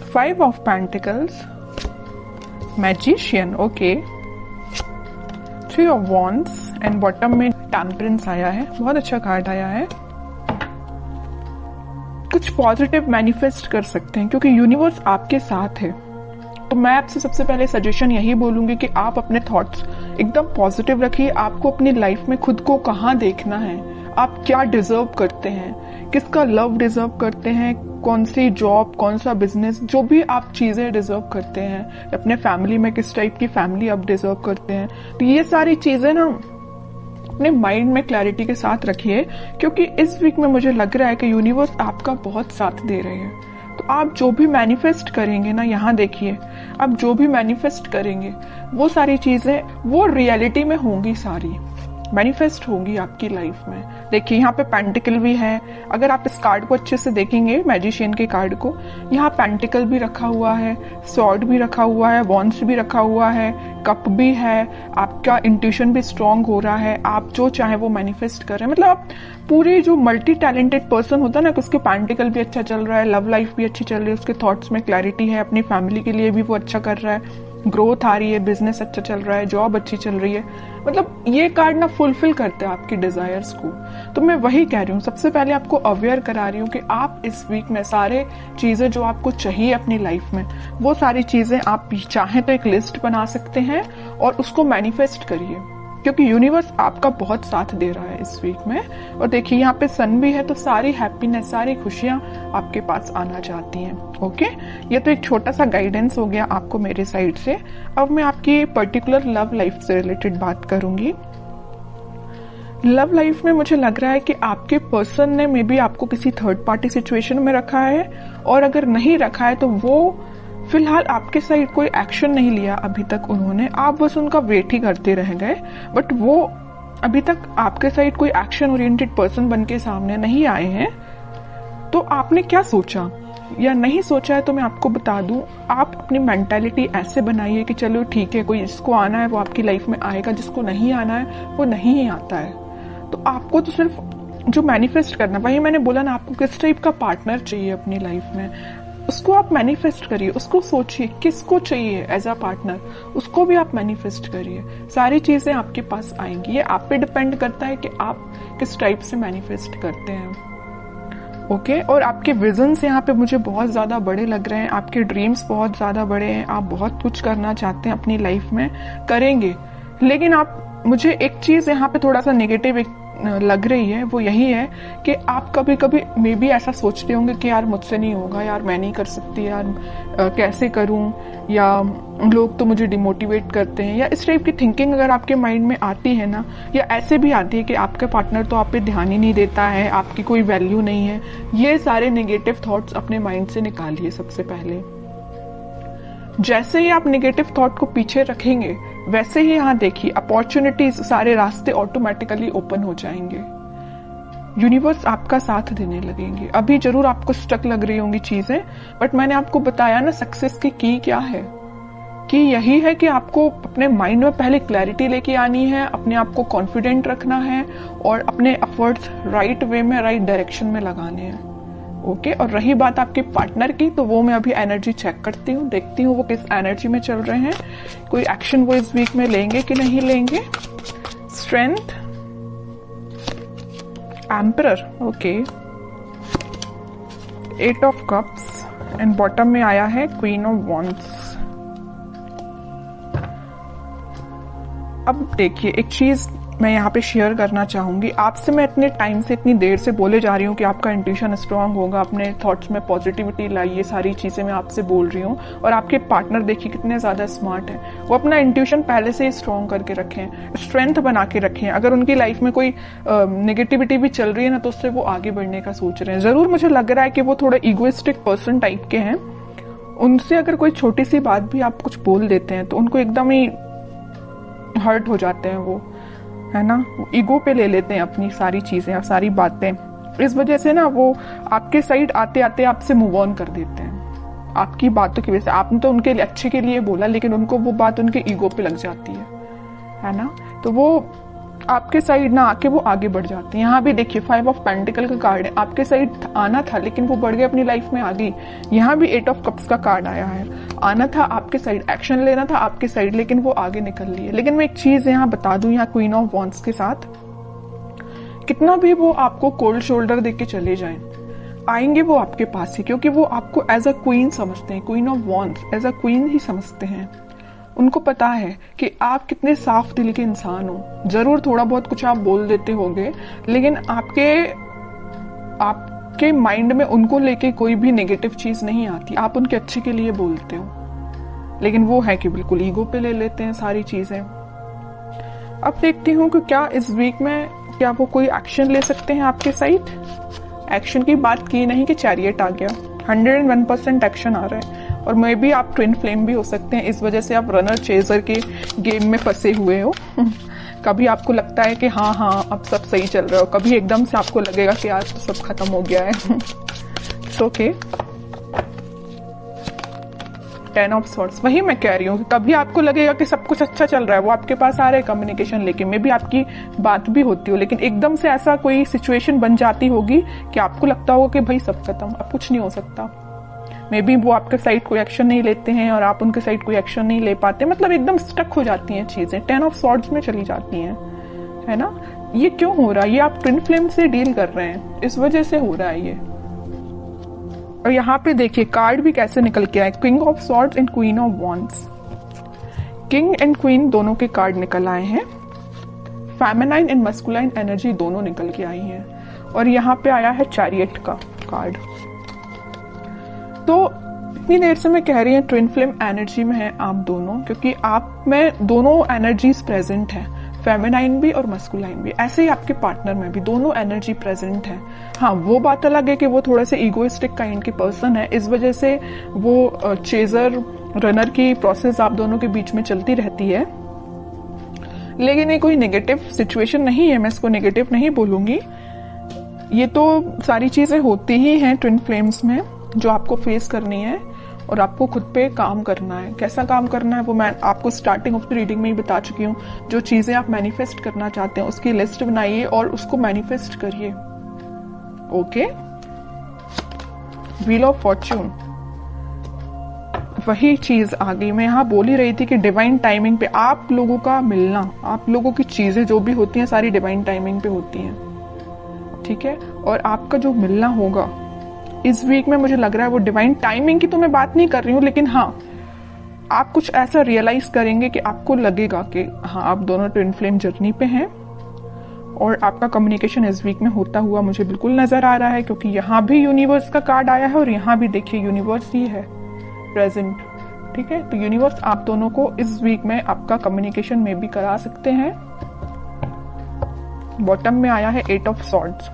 5 of pentacles, magician, okay, 3 of wands and bottom में temperance आया है। बहुत अच्छा कार्ड आया है। कुछ पॉजिटिव मैनिफेस्ट कर सकते हैं क्योंकि यूनिवर्स आपके साथ है। तो मैं आपसे सबसे पहले सजेशन यही बोलूंगी कि आप अपने थॉट्स एकदम पॉजिटिव रखिए। आपको अपनी लाइफ में खुद को कहाँ देखना है, आप क्या डिजर्व करते हैं, किसका लव डिजर्व करते हैं, कौन सी जॉब, कौन सा बिजनेस, जो भी आप चीजें डिजर्व करते हैं, अपने फैमिली में किस टाइप की फैमिली आप डिजर्व करते हैं। तो ये सारी चीजें ना अपने माइंड में क्लैरिटी के साथ रखिए क्योंकि इस वीक में मुझे लग रहा है कि यूनिवर्स आपका बहुत साथ दे रहे हैं। तो आप जो भी मैनिफेस्ट करेंगे ना, यहाँ देखिए, आप जो भी मैनिफेस्ट करेंगे वो सारी चीजें वो रियलिटी में होंगी, सारी मैनिफेस्ट होगी आपकी लाइफ में। देखिए यहाँ पे पेंटिकल भी है। अगर आप इस कार्ड को अच्छे से देखेंगे, मैजिशियन के कार्ड को, यहाँ पेंटिकल भी रखा हुआ है, स्वॉर्ड भी रखा हुआ है, वॉन्ड्स भी रखा हुआ है, कप भी है। आपका इंट्यूशन भी स्ट्रांग हो रहा है, आप जो चाहे वो मैनिफेस्ट कर रहे हैं। मतलब आप पूरे जो मल्टी टैलेंटेड पर्सन होता है ना, कि उसके पेंटिकल भी अच्छा चल रहा है, लव लाइफ भी अच्छी चल रही है, उसके थॉट्स में क्लैरिटी है, अपनी फैमिली के लिए भी वो अच्छा कर रहा है, ग्रोथ आ रही है, बिजनेस अच्छा चल रहा है, जॉब अच्छी चल रही है। मतलब ये कार्ड ना फुलफिल करते हैं आपकी डिजायर्स को। तो मैं वही कह रही हूँ, सबसे पहले आपको अवेयर करा रही हूँ कि आप इस वीक में सारे चीजें जो आपको चाहिए अपनी लाइफ में, वो सारी चीजें आप चाहें तो एक लिस्ट बना सकते हैं और उसको मैनिफेस्ट करिए क्योंकि यूनिवर्स आपका बहुत साथ दे रहा है इस वीक में। और देखिए यहाँ पे सन भी है, तो सारी हैप्पीनेस, सारी खुशियां आपके पास आना चाहती हैं। ओके, ये तो एक छोटा सा गाइडेंस हो गया आपको मेरे साइड से। अब मैं आपकी पर्टिकुलर लव लाइफ से रिलेटेड बात करूंगी। लव लाइफ में मुझे लग रहा है कि आपके पर्सन ने मे बी आपको किसी थर्ड पार्टी सिचुएशन में रखा है, और अगर नहीं रखा है तो वो फिलहाल आपके साइड कोई एक्शन नहीं लिया अभी तक उन्होंने, आप बस उनका वेट ही करते रह गए। बट वो अभी तक आपके साइड कोई एक्शन ओरिएंटेड पर्सन बन के सामने नहीं आए हैं। तो आपने क्या सोचा या नहीं सोचा है तो मैं आपको बता दूं, आप अपनी मेंटालिटी ऐसे बनाइए कि चलो ठीक है, कोई जिसको आना है वो आपकी लाइफ में आएगा, जिसको नहीं आना है वो नहीं ही आता है। तो आपको तो सिर्फ जो मैनिफेस्ट करना, वही मैंने बोला ना, आपको किस टाइप का पार्टनर चाहिए अपनी लाइफ में, उसको आप मैनिफेस्ट करिए, उसको सोचिए किसको चाहिए एज अ पार्टनर, उसको भी आप मैनिफेस्ट करिए। सारी चीजें आपके पास आएंगी। ये आप पे डिपेंड करता है कि आप किस टाइप से मैनिफेस्ट करते हैं। ओके, और आपके विजन्स यहाँ पे मुझे बहुत ज्यादा बड़े लग रहे हैं, आपके ड्रीम्स बहुत ज्यादा बड़े हैं, आप बहुत कुछ करना चाहते हैं अपनी लाइफ में, करेंगे। लेकिन आप, मुझे एक चीज यहाँ पे थोड़ा सा नेगेटिव लग रही है, वो यही है कि आप कभी कभी मे बी ऐसा सोचते होंगे कि यार मुझसे नहीं होगा, यार मैं नहीं कर सकती, यार कैसे करूं, या लोग तो मुझे डिमोटिवेट करते हैं, या इस टाइप की थिंकिंग अगर आपके माइंड में आती है ना, या ऐसे भी आती है कि आपका पार्टनर तो आप पे ध्यान ही नहीं देता है, आपकी कोई वैल्यू नहीं है, ये सारे नेगेटिव थॉट्स अपने माइंड से निकालिए। सबसे पहले जैसे ही आप नेगेटिव थॉट को पीछे रखेंगे, वैसे ही यहाँ देखिए अपॉर्चुनिटीज, सारे रास्ते ऑटोमेटिकली ओपन हो जाएंगे। यूनिवर्स आपका साथ देने लगेंगे। अभी जरूर आपको स्टक लग रही होंगी चीजें, बट मैंने आपको बताया ना सक्सेस की क्या है, कि यही है कि आपको अपने माइंड में पहले क्लैरिटी लेके आनी है, अपने आप को कॉन्फिडेंट रखना है और अपने एफर्ट्स राइट वे में, राइट डायरेक्शन में लगाने हैं। ओके, और रही बात आपके पार्टनर की, तो वो मैं अभी एनर्जी चेक करती हूँ, देखती हूँ वो किस एनर्जी में चल रहे हैं, कोई एक्शन वो इस वीक में लेंगे कि नहीं लेंगे। Strength, emperor, okay, 8 of cups and bottom में आया है क्वीन ऑफ वॉन्ड्स। अब देखिए एक चीज मैं यहाँ पे शेयर करना चाहूंगी आपसे। मैं इतने टाइम से, इतनी देर से बोले जा रही हूँ कि आपका इंट्यूशन स्ट्रांग होगा, अपने थॉट्स में पॉजिटिविटी लाइए, सारी चीजें मैं आपसे बोल रही हूँ। और आपके पार्टनर देखिए कितने ज्यादा स्मार्ट हैं, वो अपना इंट्यूशन पहले से ही स्ट्रांग करके रखें, स्ट्रेंथ बना के रखें। अगर उनकी लाइफ में कोई नेगेटिविटी भी चल रही है ना, तो उससे वो आगे बढ़ने का सोच रहे हैं। जरूर मुझे लग रहा है कि वो थोड़ा इगोइस्टिक पर्सन टाइप के हैं। उनसे अगर कोई छोटी सी बात भी आप कुछ बोल देते हैं तो उनको एकदम ही हर्ट हो जाते हैं, वो है ना, ईगो पे ले लेते हैं अपनी सारी चीजें, सारी बातें। इस वजह से ना वो आपके साइड आते आते आपसे मूव ऑन कर देते हैं आपकी बातों की वजह से। आपने तो उनके अच्छे के लिए बोला, लेकिन उनको वो बात उनके ईगो पे लग जाती है ना। तो वो आपके साइड ना आके वो आगे बढ़ जाते हैं। यहाँ भी देखिए 5 ऑफ पेंटिकल का कार्ड है, आपके साइड आना था लेकिन वो बढ़ गए, अपनी लाइफ में आ गई। यहाँ भी 8 ऑफ कप्स का कार्ड आया है, आना था आपके साइड, एक्शन लेना था आपके साइड, लेकिन वो आगे निकल लिए। लेकिन मैं एक चीज यहाँ बता दूं, यहाँ क्वीन ऑफ वॉन्ड्स के साथ कितना भी वो आपको कोल्ड शोल्डर देके चले जाएं, आएंगे वो आपके पास ही, क्योंकि वो आपको एज अ क्वीन समझते हैं, queen of wands as a queen ही समझते हैं। उनको पता है कि आप कितने साफ दिल के इंसान हो। जरूर थोड़ा बहुत कुछ आप बोल देते होंगे, लेकिन आपके माइंड में उनको लेके कोई भी नेगेटिव चीज नहीं आती, आप उनके अच्छे के लिए बोलते हो। लेकिन वो है कि बिल्कुल ईगो पे ले लेते हैं सारी चीजें। अब देखती हूँ कि क्या इस वीक में क्या वो कोई एक्शन ले सकते हैं आपके साइड। एक्शन की बात की नहीं कि चैरियट आ गया, 101% एक्शन आ रहा है। और मे भी आप ट्विन फ्लेम भी हो सकते हैं, इस वजह से आप रनर चेजर के गेम में फंसे हुए हो। कभी आपको लगता है कि हाँ अब सब सही चल रहा हो, कभी एकदम से आपको लगेगा कि आज तो सब खत्म हो गया है। ओके, 10 ऑफ सॉर्ड्स, वही मैं कह रही हूँ कि कभी आपको लगेगा कि सब कुछ अच्छा चल रहा है, वो आपके पास आ रहे हैं कम्युनिकेशन लेके, मे भी आपकी बात भी होती हो, लेकिन एकदम से ऐसा कोई सिचुएशन बन जाती होगी कि आपको लगता होगा कि भाई सब खत्म, अब कुछ नहीं हो सकता। मे बी वो आपके साइड कोई एक्शन नहीं लेते हैं और आप उनके साइड कोई एक्शन नहीं ले पाते, मतलब एकदम स्टक हो जाती हैं चीजें, 10 ऑफ सॉर्ड्स में चली जाती हैं, है ना। ये क्यों हो रहा है? ये आप ट्विन फ्लेम से डील कर रहे हैं, इस वजह से हो रहा है ये। और यहाँ पे देखिए कार्ड भी कैसे निकल के आए, king of swords and queen of wands. King and queen दोनों के कार्ड निकल आए हैं, फेमिनाइन एंड मस्कुलाइन एनर्जी दोनों निकल के आई हैं। और यहाँ पे आया है चैरियट का कार्ड। तो इतनी देर से मैं कह रही हूँ ट्विन फ्लेम एनर्जी में है आप दोनों, क्योंकि आप में दोनों एनर्जीज प्रेजेंट है, फेमिनाइन भी और मस्कुलाइन भी। ऐसे ही आपके पार्टनर में भी दोनों एनर्जी प्रेजेंट है। हाँ, वो बात अलग है कि वो थोड़े से इगोइस्टिक काइंड के पर्सन है, इस वजह से वो चेजर रनर की प्रोसेस आप दोनों के बीच में चलती रहती है। लेकिन ये कोई नेगेटिव सिचुएशन नहीं है, मैं इसको नेगेटिव नहीं बोलूंगी। ये तो सारी चीजें होती ही हैं ट्विन फ्लेम्स में, जो आपको फेस करनी है और आपको खुद पे काम करना है। कैसा काम करना है वो मैं आपको स्टार्टिंग ऑफ द रीडिंग में ही बता चुकी हूँ। जो चीजें आप मैनिफेस्ट करना चाहते हैं उसकी लिस्ट बनाइए और उसको मैनिफेस्ट करिए। ओके, व्हील ऑफ फॉर्च्यून, वही चीज आ गई। मैं यहाँ बोल ही रही थी कि डिवाइन टाइमिंग पे आप लोगों का मिलना, आप लोगों की चीजें जो भी होती हैं सारी डिवाइन टाइमिंग पे होती हैं, ठीक है। और आपका जो मिलना होगा इस वीक में, मुझे लग रहा है वो डिवाइन टाइमिंग की तो मैं बात नहीं कर रही हूँ, लेकिन हाँ आप कुछ ऐसा रियलाइज करेंगे कि आपको लगेगा कि हाँ आप दोनों ट्विन फ्लेम जर्नी पे हैं। और आपका कम्युनिकेशन इस वीक में होता हुआ मुझे बिल्कुल नजर आ रहा है, क्योंकि यहाँ भी यूनिवर्स का कार्ड आया है और यहाँ भी देखिए यूनिवर्स ही है प्रेजेंट, ठीक है। तो यूनिवर्स आप दोनों को इस वीक में आपका कम्युनिकेशन में भी करा सकते हैं। बॉटम में आया है 8 ऑफ सॉर्ड्स।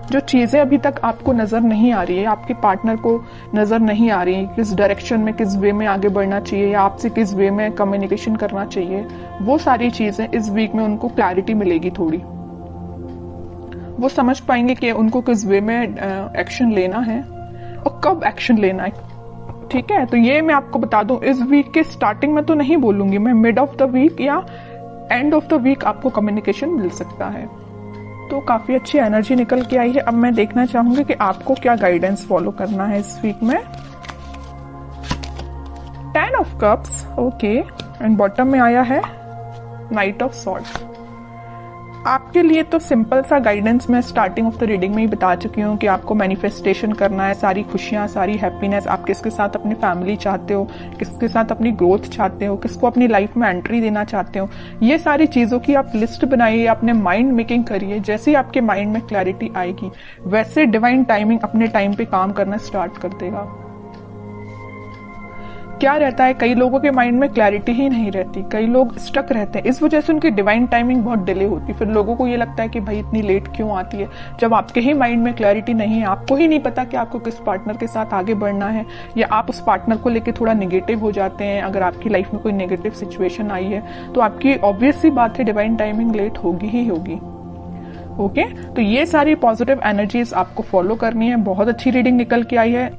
जो चीजें अभी तक आपको नजर नहीं आ रही है, आपके पार्टनर को नजर नहीं आ रही है, किस डायरेक्शन में, किस वे में आगे बढ़ना चाहिए या आपसे किस वे में कम्युनिकेशन करना चाहिए, वो सारी चीजें इस वीक में उनको क्लैरिटी मिलेगी थोड़ी। वो समझ पाएंगे कि उनको किस वे में एक्शन लेना है और कब एक्शन लेना है, ठीक है। तो ये मैं आपको बता दूं, इस वीक के स्टार्टिंग में तो नहीं बोलूंगी मैं, मिड ऑफ द वीक या एंड ऑफ द वीक आपको कम्युनिकेशन मिल सकता है। तो काफी अच्छी एनर्जी निकल के आई है। अब मैं देखना चाहूंगी कि आपको क्या गाइडेंस फॉलो करना है इस वीक में। 10 of cups, okay, and bottom में आया है नाइट ऑफ सॉर्ड्स। आपके लिए तो सिंपल सा गाइडेंस मैं स्टार्टिंग ऑफ द रीडिंग में ही बता चुकी हूँ कि आपको मैनिफेस्टेशन करना है, सारी खुशियां, सारी हैप्पीनेस। आप किसके साथ अपनी फैमिली चाहते हो, किसके साथ अपनी ग्रोथ चाहते हो, किसको अपनी लाइफ में एंट्री देना चाहते हो, ये सारी चीजों की आप लिस्ट बनाइए, अपने माइंड मेकिंग करिए। जैसे ही आपके माइंड में क्लैरिटी आएगी वैसे डिवाइन टाइमिंग अपने टाइम पे काम करना स्टार्ट कर देगा। क्या रहता है, कई लोगों के माइंड में क्लैरिटी ही नहीं रहती, कई लोग स्टक रहते हैं, इस वजह से उनकी डिवाइन टाइमिंग बहुत डिले होती है। फिर लोगों को ये लगता है कि भाई इतनी लेट क्यों आती है, जब आपके ही माइंड में क्लैरिटी नहीं है, आपको ही नहीं पता कि आपको किस पार्टनर के साथ आगे बढ़ना है, या आप उस पार्टनर को लेकर थोड़ा नेगेटिव हो जाते हैं। अगर आपकी लाइफ में कोई नेगेटिव सिचुएशन आई है तो आपकी ऑब्वियस सी बात है डिवाइन टाइमिंग लेट होगी ही होगी। ओके, तो ये सारी पॉजिटिव एनर्जीज आपको फॉलो करनी है। बहुत अच्छी रीडिंग निकल के आई है।